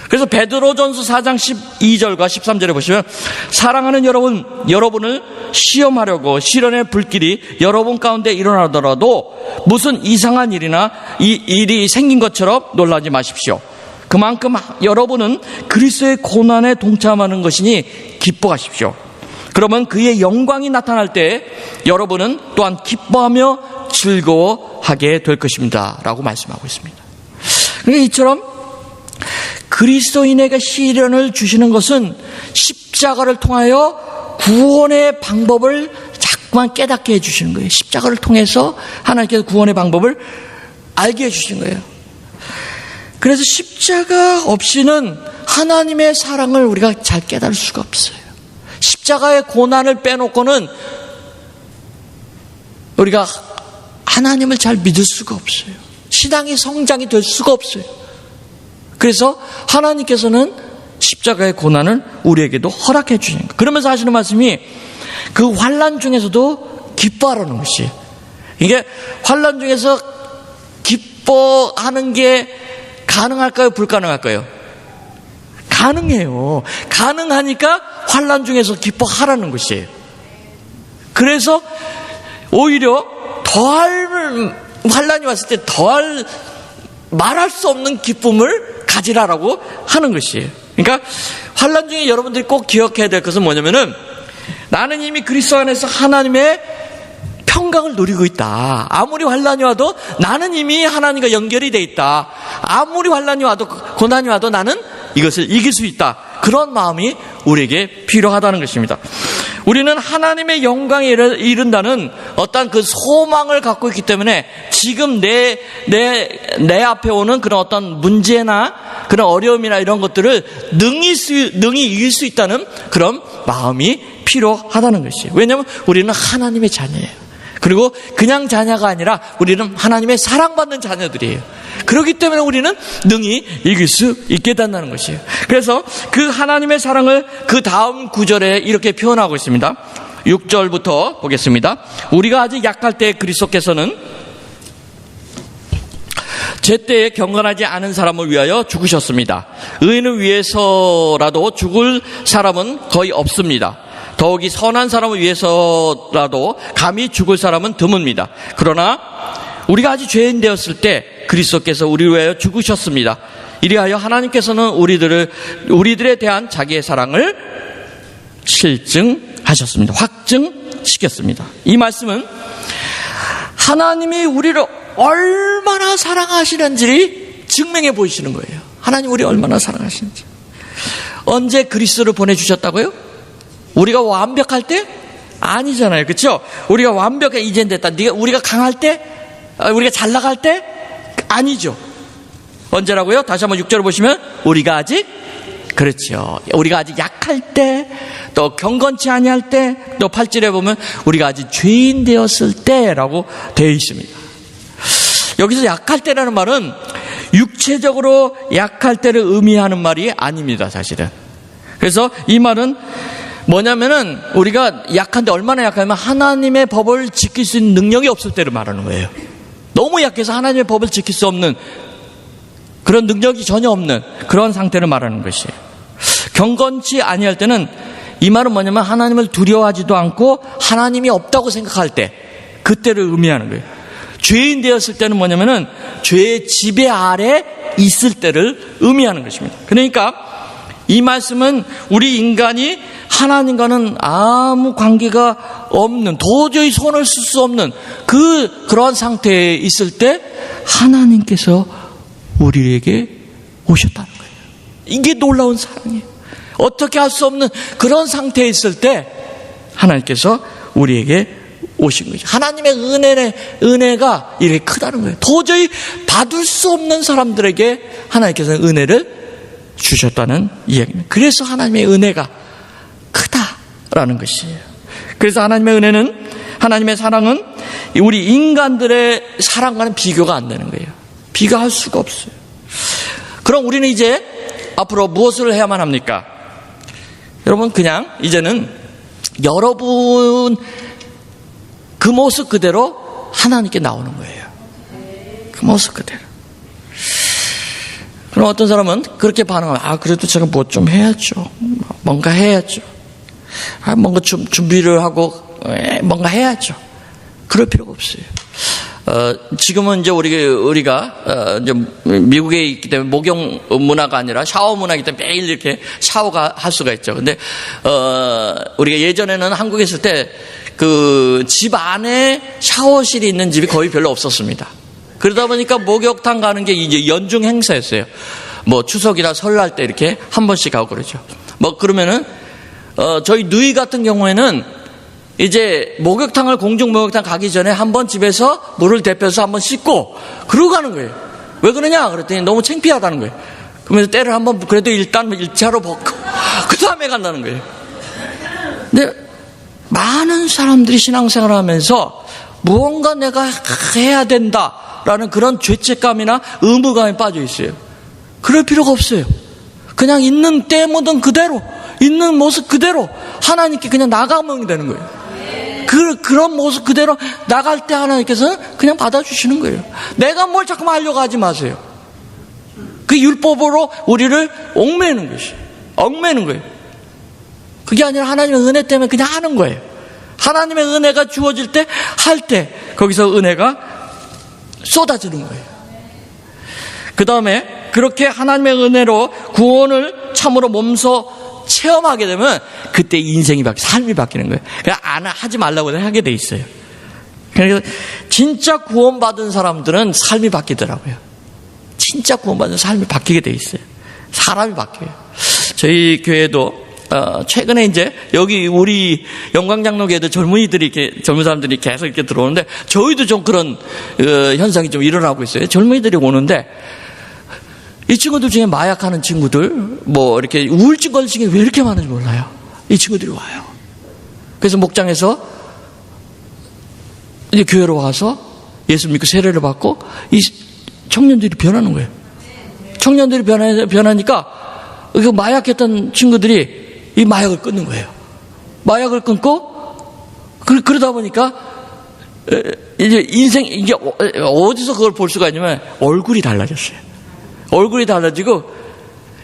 그래서 베드로전서 4장 12절과 13절에 보시면 사랑하는 여러분을 시험하려고 시련의 불길이 여러분 가운데 일어나더라도 무슨 이상한 일이나 이 일이 생긴 것처럼 놀라지 마십시오. 그만큼 여러분은 그리스도의 고난에 동참하는 것이니 기뻐하십시오. 그러면 그의 영광이 나타날 때 여러분은 또한 기뻐하며 즐거워하게 될 것입니다 라고 말씀하고 있습니다. 그러니까 이처럼 그리스도인에게 시련을 주시는 것은 십자가를 통하여 구원의 방법을 자꾸만 깨닫게 해주시는 거예요. 십자가를 통해서 하나님께서 구원의 방법을 알게 해주시는 거예요. 그래서 십자가 없이는 하나님의 사랑을 우리가 잘 깨달을 수가 없어요. 십자가의 고난을 빼놓고는 우리가 하나님을 잘 믿을 수가 없어요. 신앙의 성장이 될 수가 없어요. 그래서 하나님께서는 십자가의 고난을 우리에게도 허락해 주시는 거예요. 그러면서 하시는 말씀이 그 환난 중에서도 기뻐하라는 것이에요. 이게 환난 중에서 기뻐하는 게 가능할까요? 불가능할까요? 가능해요. 가능하니까 환난 중에서 기뻐하라는 것이에요. 그래서 오히려 더할 환난이 왔을 때 더할 말할 수 없는 기쁨을 가지라라고 하는 것이에요. 그러니까 환난 중에 여러분들이 꼭 기억해야 될 것은 뭐냐면은 나는 이미 그리스도 안에서 하나님의 평강을 누리고 있다. 아무리 환난이 와도 나는 이미 하나님과 연결이 돼 있다. 아무리 환난이 와도 고난이 와도 나는 이것을 이길 수 있다. 그런 마음이 우리에게 필요하다는 것입니다. 우리는 하나님의 영광에 이른다는 어떤 그 소망을 갖고 있기 때문에 지금 내 앞에 오는 그런 어떤 문제나 그런 어려움이나 이런 것들을 능히 이길 수 있다는 그런 마음이 필요하다는 것이에요. 왜냐하면 우리는 하나님의 자녀예요. 그리고 그냥 자녀가 아니라 우리는 하나님의 사랑받는 자녀들이에요. 그렇기 때문에 우리는 능히 이길 수 있게 된다는 것이에요. 그래서 그 하나님의 사랑을 그 다음 구절에 이렇게 표현하고 있습니다. 6절부터 보겠습니다. 우리가 아직 약할 때 그리스도께서는 제때에 경건하지 않은 사람을 위하여 죽으셨습니다. 의인을 위해서라도 죽을 사람은 거의 없습니다. 더욱이 선한 사람을 위해서라도 감히 죽을 사람은 드뭅니다. 그러나 우리가 아직 죄인 되었을 때 그리스도께서 우리를 위하여 죽으셨습니다. 이리하여 하나님께서는 우리들에 대한 자기의 사랑을 실증하셨습니다. 확증시켰습니다. 이 말씀은 하나님이 우리를 얼마나 사랑하시는지 증명해 보이시는 거예요. 하나님 우리 얼마나 사랑하시는지. 언제 그리스도를 보내주셨다고요? 우리가 완벽할 때? 아니잖아요. 그렇죠? 우리가 완벽해 이젠 됐다. 우리가 강할 때? 우리가 잘 나갈 때? 아니죠. 언제라고요? 다시 한번 6절을 보시면 우리가 아직 그렇죠. 우리가 아직 약할 때, 또 경건치 아니할 때, 또 8절에 보면 우리가 아직 죄인 되었을 때라고 되어 있습니다. 여기서 약할 때라는 말은 육체적으로 약할 때를 의미하는 말이 아닙니다. 사실은. 그래서 이 말은 뭐냐면은 우리가 약한데 얼마나 약하면 하나님의 법을 지킬 수 있는 능력이 없을 때를 말하는 거예요. 너무 약해서 하나님의 법을 지킬 수 없는 그런 능력이 전혀 없는 그런 상태를 말하는 것이에요. 경건치 아니할 때는 이 말은 뭐냐면 하나님을 두려워하지도 않고 하나님이 없다고 생각할 때 그때를 의미하는 거예요. 죄인 되었을 때는 뭐냐면은 죄의 지배 아래 있을 때를 의미하는 것입니다. 그러니까 이 말씀은 우리 인간이 하나님과는 아무 관계가 없는, 도저히 손을 쓸 수 없는 그러한 상태에 있을 때 하나님께서 우리에게 오셨다는 거예요. 이게 놀라운 사랑이에요. 어떻게 할 수 없는 그런 상태에 있을 때 하나님께서 우리에게 오신 거죠. 하나님의 은혜가 이렇게 크다는 거예요. 도저히 받을 수 없는 사람들에게 하나님께서 은혜를 주셨다는 이야기입니다. 그래서 하나님의 은혜가 크다라는 것이에요. 그래서 하나님의 은혜는, 하나님의 사랑은 우리 인간들의 사랑과는 비교가 안 되는 거예요. 비교할 수가 없어요. 그럼 우리는 이제 앞으로 무엇을 해야만 합니까? 여러분, 그냥 이제는 여러분 그 모습 그대로 하나님께 나오는 거예요. 그 모습 그대로. 그럼 어떤 사람은 그렇게 반응하면, 그래도 제가 뭐 좀 해야죠. 뭔가 해야죠. 뭔가 좀 준비를 하고 뭔가 해야죠. 그럴 필요가 없어요. 지금은 이제 우리가 이제 미국에 있기 때문에 목욕 문화가 아니라 샤워 문화이기 때문에 매일 이렇게 샤워가 할 수가 있죠. 근데 우리가 예전에는 한국에 있을 때 그 집 안에 샤워실이 있는 집이 거의 별로 없었습니다. 그러다 보니까 목욕탕 가는 게 이제 연중 행사였어요. 뭐 추석이나 설날 때 이렇게 한 번씩 가고 그러죠. 뭐 그러면은 저희 누이 같은 경우에는 이제 목욕탕을, 공중 목욕탕 가기 전에 한번 집에서 물을 데펴서 한번 씻고 그러고 가는 거예요. 왜 그러냐 그랬더니 너무 창피하다는 거예요. 그러면서 때를 한번 그래도 일단 1차로 벗고 그 다음에 간다는 거예요. 근데 많은 사람들이 신앙생활을 하면서 무언가 내가 해야 된다라는 그런 죄책감이나 의무감에 빠져 있어요. 그럴 필요가 없어요. 그냥 있는 때 묻은 그대로, 있는 모습 그대로 하나님께 그냥 나가면 되는 거예요. 그런 모습 그대로 나갈 때 하나님께서는 그냥 받아주시는 거예요. 내가 뭘 자꾸만 하려고 하지 마세요. 그 율법으로 우리를 얽매는 것이, 얽매는 거예요. 그게 아니라 하나님의 은혜 때문에 그냥 하는 거예요. 하나님의 은혜가 주어질 때, 할 때 거기서 은혜가 쏟아지는 거예요. 그 다음에 그렇게 하나님의 은혜로 구원을 참으로 몸소 체험하게 되면 그때 인생이 삶이 바뀌는 거예요. 그냥 하지 말라고 하게 돼 있어요. 그래서 진짜 구원받은 사람들은 삶이 바뀌더라고요. 진짜 구원받은 삶이 바뀌게 돼 있어요. 사람이 바뀌어요. 저희 교회도 최근에 이제 여기 우리 영광장로교회도 젊은이들이 이렇게, 젊은 사람들이 계속 이렇게 들어오는데 저희도 좀 그런 현상이 좀 일어나고 있어요. 젊은이들이 오는데 이 친구들 중에 마약하는 친구들, 뭐 이렇게 우울증 걸린 친구들이 왜 이렇게 많은지 몰라요. 이 친구들이 와요. 그래서 목장에서 이제 교회로 와서 예수 믿고 세례를 받고 이 청년들이 변하는 거예요. 청년들이 변하니까 그 마약했던 친구들이 이 마약을 끊는 거예요. 마약을 끊고 그러다 보니까 이제 인생, 이게 어디서 그걸 볼 수가 있냐면 얼굴이 달라졌어요. 얼굴이 달라지고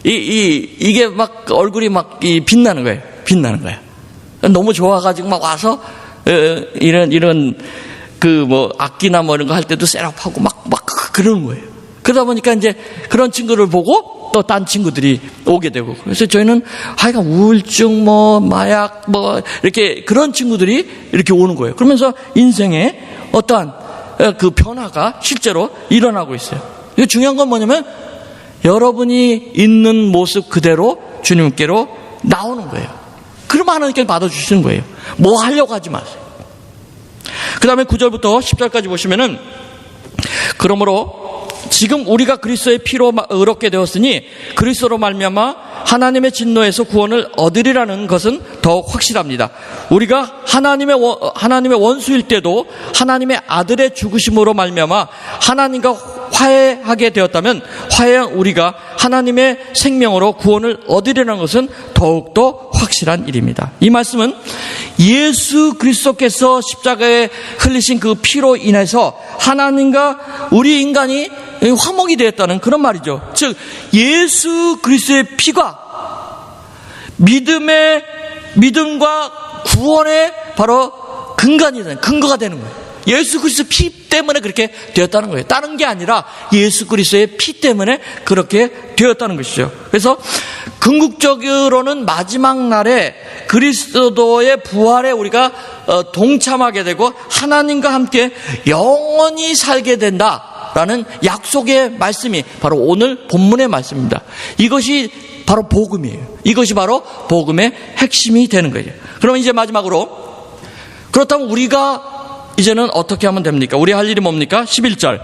이게 막 얼굴이 막 빛나는 거예요. 빛나는 거예요. 너무 좋아가지고 막 와서 이런 그 뭐 악기나 뭐 이런 거 할 때도 셋업하고 막 그러는 거예요. 그러다 보니까 이제 그런 친구를 보고 또 딴 친구들이 오게 되고, 그래서 저희는 하여간 우울증, 뭐 마약, 뭐 이렇게 그런 친구들이 이렇게 오는 거예요. 그러면서 인생에 어떠한 그 변화가 실제로 일어나고 있어요. 중요한 건 뭐냐면 여러분이 있는 모습 그대로 주님께로 나오는 거예요. 그러면 하나님께 받아주시는 거예요. 뭐 하려고 하지 마세요. 그 다음에 9절부터 10절까지 보시면은, 그러므로 지금 우리가 그리스도의 피로 의롭게 되었으니 그리스도로 말미암아 하나님의 진노에서 구원을 얻으리라는 것은 더욱 확실합니다. 우리가 하나님의 원수일 때도 하나님의 아들의 죽으심으로 말미암아 하나님과 화해하게 되었다면 화해한 우리가 하나님의 생명으로 구원을 얻으리라는 것은 더욱더 확실한 일입니다. 이 말씀은 예수 그리스도께서 십자가에 흘리신 그 피로 인해서 하나님과 우리 인간이 화목이 되었다는 그런 말이죠. 즉 예수 그리스도의 피가 믿음과 구원의 바로 근거가 되는 거예요. 예수 그리스도 피 때문에 그렇게 되었다는 거예요. 다른 게 아니라 예수 그리스도의 피 때문에 그렇게 되었다는 것이죠. 그래서 궁극적으로는 마지막 날에 그리스도의 부활에 우리가 동참하게 되고 하나님과 함께 영원히 살게 된다라는 약속의 말씀이 바로 오늘 본문의 말씀입니다. 이것이 바로 복음이에요. 이것이 바로 복음의 핵심이 되는 거예요. 그럼 이제 마지막으로, 그렇다면 우리가 이제는 어떻게 하면 됩니까? 우리 할 일이 뭡니까? 11절.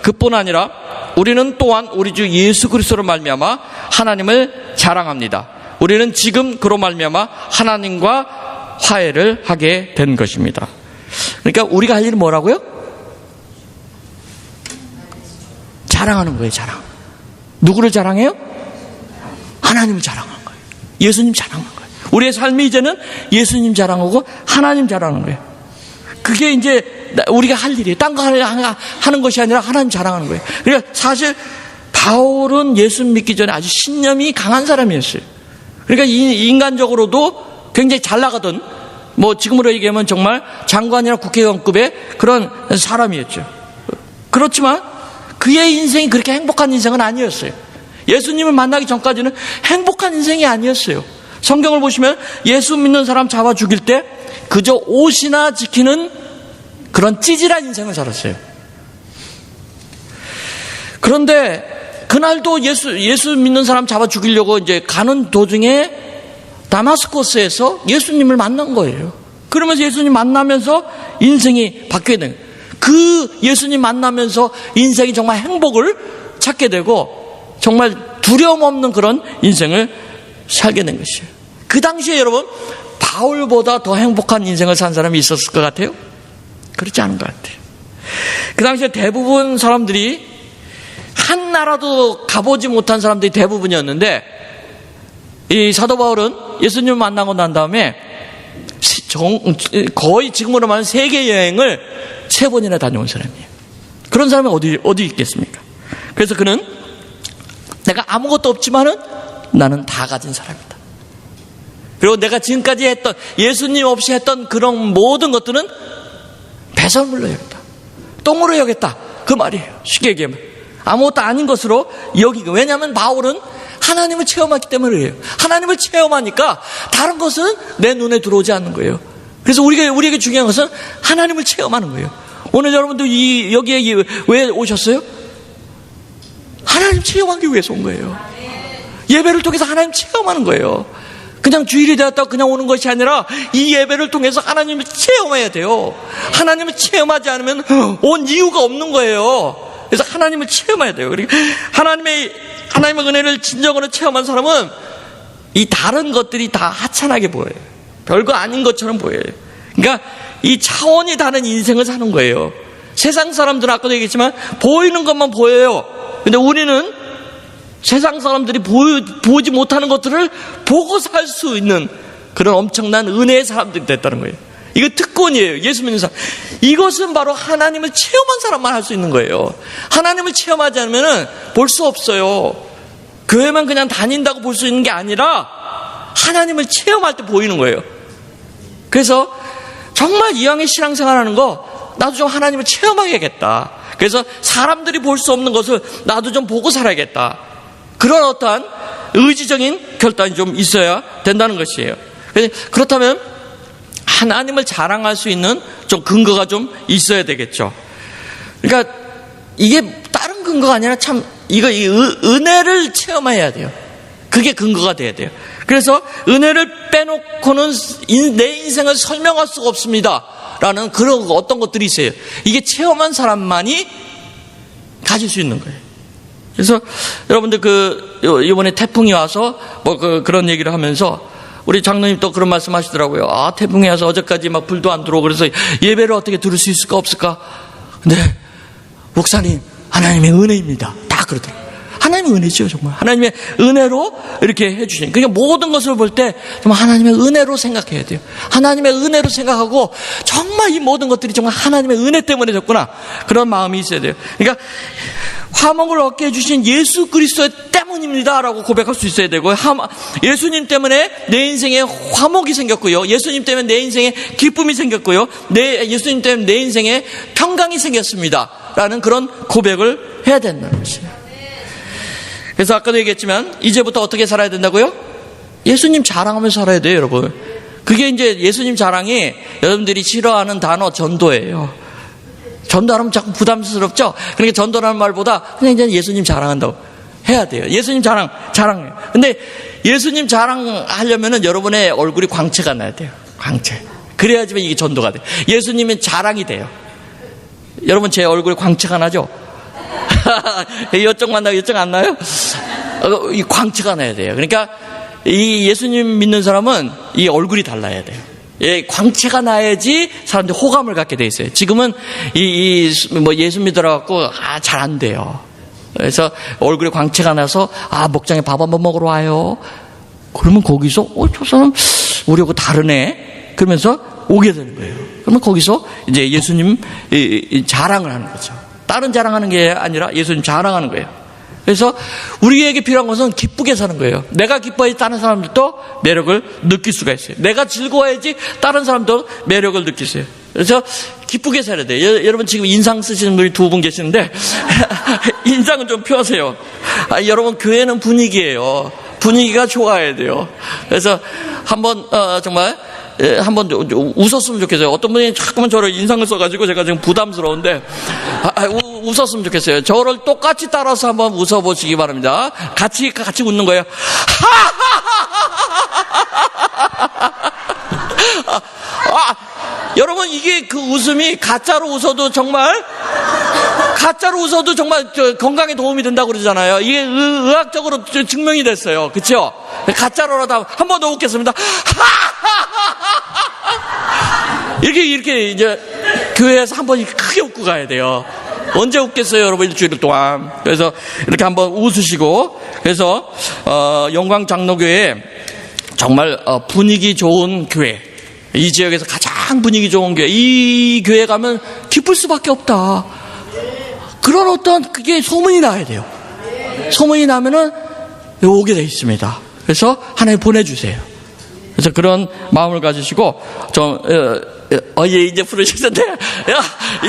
그뿐 아니라 우리는 또한 우리 주 예수 그리스도로 말미암아 하나님을 자랑합니다. 우리는 지금 그로 말미암아 하나님과 화해를 하게 된 것입니다. 그러니까 우리가 할 일은 뭐라고요? 자랑하는 거예요. 자랑. 누구를 자랑해요? 하나님을 자랑하는 거예요. 예수님 자랑하는 거예요. 우리의 삶이 이제는 예수님 자랑하고 하나님 자랑하는 거예요. 그게 이제 우리가 할 일이에요. 딴 거 하는 것이 아니라 하나님 자랑하는 거예요. 그러니까 사실 바울은 예수 믿기 전에 아주 신념이 강한 사람이었어요. 그러니까 인간적으로도 굉장히 잘 나가던, 뭐 지금으로 얘기하면 정말 장관이나 국회의원급의 그런 사람이었죠. 그렇지만 그의 인생이 그렇게 행복한 인생은 아니었어요. 예수님을 만나기 전까지는 행복한 인생이 아니었어요. 성경을 보시면 예수 믿는 사람 잡아 죽일 때 그저 옷이나 지키는 그런 찌질한 인생을 살았어요. 그런데 그날도 예수 믿는 사람 잡아 죽이려고 이제 가는 도중에 다마스커스에서 예수님을 만난 거예요. 그러면서 예수님 만나면서 인생이 바뀌게 된 거예요. 그 예수님 만나면서 인생이 정말 행복을 찾게 되고 정말 두려움 없는 그런 인생을 살게 된 것이에요. 그 당시에 여러분, 바울보다 더 행복한 인생을 산 사람이 있었을 것 같아요? 그렇지 않은 것 같아요. 그 당시에 대부분 사람들이 한 나라도 가보지 못한 사람들이 대부분이었는데, 이 사도 바울은 예수님을 만나고 난 다음에 거의 지금으로 말하면 세계 여행을 3번이나 다녀온 사람이에요. 그런 사람이 어디 있겠습니까? 그래서 그는 내가 아무것도 없지만은 나는 다 가진 사람이다. 그리고 내가 지금까지 했던, 예수님 없이 했던 그런 모든 것들은 배설물로 여겼다. 똥으로 여겼다. 그 말이에요. 쉽게 얘기하면. 아무것도 아닌 것으로 여기고. 왜냐하면 바울은 하나님을 체험했기 때문에 그래요. 하나님을 체험하니까 다른 것은 내 눈에 들어오지 않는 거예요. 그래서 우리에게 중요한 것은 하나님을 체험하는 거예요. 오늘 여러분들 여기에 왜 오셨어요? 하나님 체험하기 위해서 온 거예요. 예배를 통해서 하나님 체험하는 거예요. 그냥 주일이 되었다고 그냥 오는 것이 아니라 이 예배를 통해서 하나님을 체험해야 돼요. 하나님을 체험하지 않으면 온 이유가 없는 거예요. 그래서 하나님을 체험해야 돼요. 그러니까 하나님의 은혜를 진정으로 체험한 사람은 이 다른 것들이 다 하찮하게 보여요. 별거 아닌 것처럼 보여요. 그러니까 이 차원이 다른 인생을 사는 거예요. 세상 사람들은 아까도 얘기했지만 보이는 것만 보여요. 근데 우리는 세상 사람들이 보지 못하는 것들을 보고 살 수 있는 그런 엄청난 은혜의 사람들이 됐다는 거예요. 이거 특권이에요. 예수 믿는 사람. 이것은 바로 하나님을 체험한 사람만 할 수 있는 거예요. 하나님을 체험하지 않으면 볼 수 없어요. 교회만 그냥 다닌다고 볼 수 있는 게 아니라 하나님을 체험할 때 보이는 거예요. 그래서 정말 이왕에 신앙생활하는 거 나도 좀 하나님을 체험하겠다. 그래서 사람들이 볼 수 없는 것을 나도 좀 보고 살아야겠다. 그런 어떠한 의지적인 결단이 좀 있어야 된다는 것이에요. 그렇다면 하나님을 자랑할 수 있는 좀 근거가 좀 있어야 되겠죠. 그러니까 이게 다른 근거가 아니라 참 이 은혜를 체험해야 돼요. 그게 근거가 돼야 돼요. 그래서 은혜를 빼놓고는 내 인생을 설명할 수가 없습니다. 라는 그런 어떤 것들이 있어요. 이게 체험한 사람만이 가질 수 있는 거예요. 그래서 여러분들 이번에 태풍이 와서 그런 얘기를 하면서 우리 장로님 또 그런 말씀 하시더라고요. 아, 태풍이 와서 어제까지 막 불도 안 들어오고 그래서 예배를 어떻게 들을 수 있을까 없을까? 근데 목사님, 하나님의 은혜입니다. 다 그러더라고요. 하나님의 은혜죠, 정말. 하나님의 은혜로 이렇게 해주시는. 그러니까 모든 것을 볼 때 정말 하나님의 은혜로 생각해야 돼요. 하나님의 은혜로 생각하고 정말 이 모든 것들이 정말 하나님의 은혜 때문에 됐구나. 그런 마음이 있어야 돼요. 그러니까 화목을 얻게 해주신 예수 그리스도 때문입니다 라고 고백할 수 있어야 되고, 예수님 때문에 내 인생에 화목이 생겼고요, 예수님 때문에 내 인생에 기쁨이 생겼고요, 예수님 때문에 내 인생에 평강이 생겼습니다 라는 그런 고백을 해야 된다는 것이에요. 그래서 아까도 얘기했지만 이제부터 어떻게 살아야 된다고요? 예수님 자랑하면서 살아야 돼요, 여러분. 그게 이제 예수님 자랑이 여러분들이 싫어하는 단어 전도예요. 전도하면 자꾸 부담스럽죠? 그러니까 전도라는 말보다 그냥 이제 예수님 자랑한다고 해야 돼요. 예수님 자랑해요. 근데 예수님 자랑하려면은 여러분의 얼굴이 광채가 나야 돼요. 광채. 그래야지만 이게 전도가 돼요. 예수님은 자랑이 돼요. 여러분 제 얼굴에 광채가 나죠? 이쪽 만나고 이쪽 안 나요? 이 광채가 나야 돼요. 그러니까 이 예수님 믿는 사람은 이 얼굴이 달라야 돼요. 예, 광채가 나야지 사람들이 호감을 갖게 돼 있어요. 지금은 뭐 예수 믿어갖고 잘 안 돼요. 그래서 얼굴에 광채가 나서 목장에 밥 한번 먹으러 와요. 그러면 거기서 저 사람 우리하고 다르네. 그러면서 오게 되는 거예요. 그러면 거기서 이제 예수님 자랑을 하는 거죠. 다른 자랑하는 게 아니라 예수님 자랑하는 거예요. 그래서 우리에게 필요한 것은 기쁘게 사는 거예요. 내가 기뻐야지 다른 사람들도 매력을 느낄 수가 있어요. 내가 즐거워야지 다른 사람도 매력을 느낄 수 있어요. 그래서 기쁘게 살아야 돼요. 여러분 지금 인상 쓰시는 분이 2분 계시는데 인상은 좀 펴세요. 여러분 교회는 분위기예요. 분위기가 좋아야 돼요. 그래서 한번 정말 한번 웃었으면 좋겠어요. 어떤 분이 자꾸만 저를 인상을 써가지고 제가 지금 부담스러운데 웃었으면 좋겠어요. 저를 똑같이 따라서 한번 웃어보시기 바랍니다. 같이 웃는 거예요. 여러분 이게 그 웃음이 가짜로 웃어도 정말 건강에 도움이 된다고 그러잖아요. 이게 의학적으로 증명이 됐어요. 그렇죠? 가짜로라도 한번 더 웃겠습니다. 이렇게 이제 교회에서 한번 크게 웃고 가야 돼요. 언제 웃겠어요, 여러분? 일주일 동안. 그래서 이렇게 한번 웃으시고, 그래서 영광 장로교회 정말 분위기 좋은 교회, 이 지역에서 가장 분위기 좋은 교회, 이 교회 가면 기쁠 수밖에 없다. 그런 어떤 그게 소문이 나야 돼요. 소문이 나면은 오게 돼 있습니다. 그래서 하나님 보내주세요. 그래서 그런 마음을 가지시고 좀 이제 부르셨는데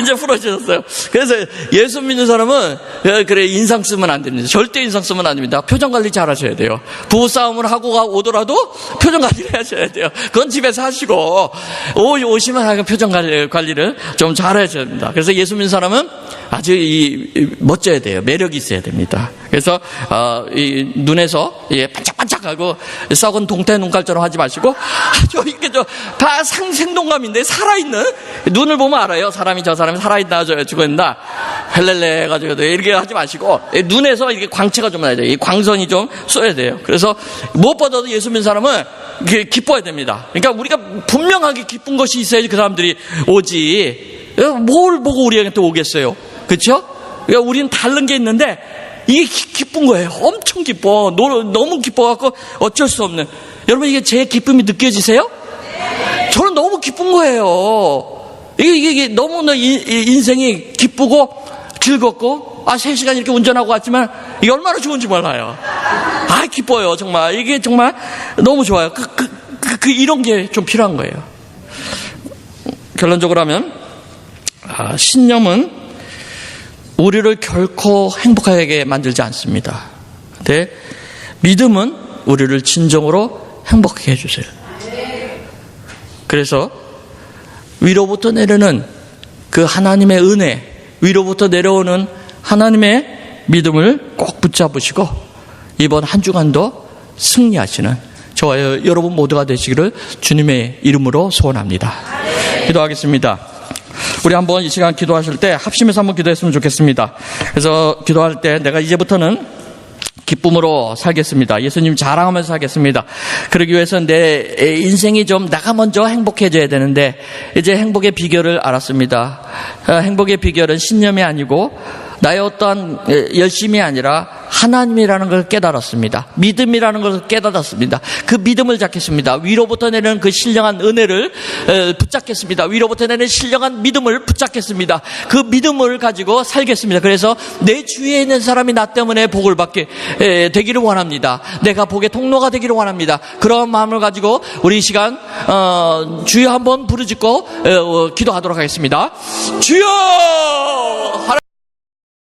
이제 부르셨어요. 그래서 예수 믿는 사람은 그래 인상 쓰면 안 됩니다. 절대 인상 쓰면 안 됩니다. 표정 관리 잘 하셔야 돼요. 부부 싸움을 하고 오더라도 표정 관리를 하셔야 돼요. 그건 집에서 하시고 오시면 표정 관리를 좀 잘 하셔야 됩니다. 그래서 예수 믿는 사람은 아주 멋져야 돼요. 매력이 있어야 됩니다. 그래서 이 눈에서 반짝반짝하고 썩은 동태 눈깔처럼 하지 마시고 이렇게 생동감인데 살아있는 눈을 보면 알아요. 저 사람이 살아있나 죽어있나 헬렐레 해가지고 이렇게 하지 마시고 눈에서 이렇게 광채가 좀 나야 돼요. 이 광선이 좀 쏘야 돼요. 그래서 무엇보다도 예수 믿는 사람은 기뻐야 됩니다. 그러니까 우리가 분명하게 기쁜 것이 있어야지 그 사람들이 오지. 뭘 보고 우리한테 오겠어요? 그렇죠? 그러니까 우리는 다른 게 있는데 이게 기쁜 거예요. 엄청 기뻐. 너무 기뻐갖고 어쩔 수 없는. 여러분 이게 제 기쁨이 느껴지세요? 저는 너무 기쁜 거예요. 이게 너무나 인생이 기쁘고 즐겁고 3시간 이렇게 운전하고 왔지만 이게 얼마나 좋은지 몰라요. 기뻐요. 정말 이게 정말 너무 좋아요. 이런 게 좀 필요한 거예요. 결론적으로 하면 신념은 우리를 결코 행복하게 만들지 않습니다. 근데 믿음은 우리를 진정으로 행복하게 해주세요. 그래서 위로부터 내려오는 그 하나님의 은혜, 위로부터 내려오는 하나님의 믿음을 꼭 붙잡으시고 이번 한 주간도 승리하시는 저와 여러분 모두가 되시기를 주님의 이름으로 소원합니다. 기도하겠습니다. 우리 한번 이 시간 기도하실 때 합심해서 한번 기도했으면 좋겠습니다. 그래서 기도할 때 내가 이제부터는 기쁨으로 살겠습니다. 예수님 자랑하면서 살겠습니다. 그러기 위해서는 내 인생이 좀 내가 먼저 행복해져야 되는데 이제 행복의 비결을 알았습니다. 행복의 비결은 신념이 아니고 나의 어떠한 열심이 아니라 하나님이라는 걸 깨달았습니다. 믿음이라는 것을 깨달았습니다. 그 믿음을 잡겠습니다. 위로부터 내리는 그 신령한 은혜를 붙잡겠습니다. 위로부터 내리는 신령한 믿음을 붙잡겠습니다. 그 믿음을 가지고 살겠습니다. 그래서 내 주위에 있는 사람이 나 때문에 복을 받게 되기를 원합니다. 내가 복의 통로가 되기를 원합니다. 그런 마음을 가지고 우리 이 시간 주여 한번 부르짖고 기도하도록 하겠습니다. 주여!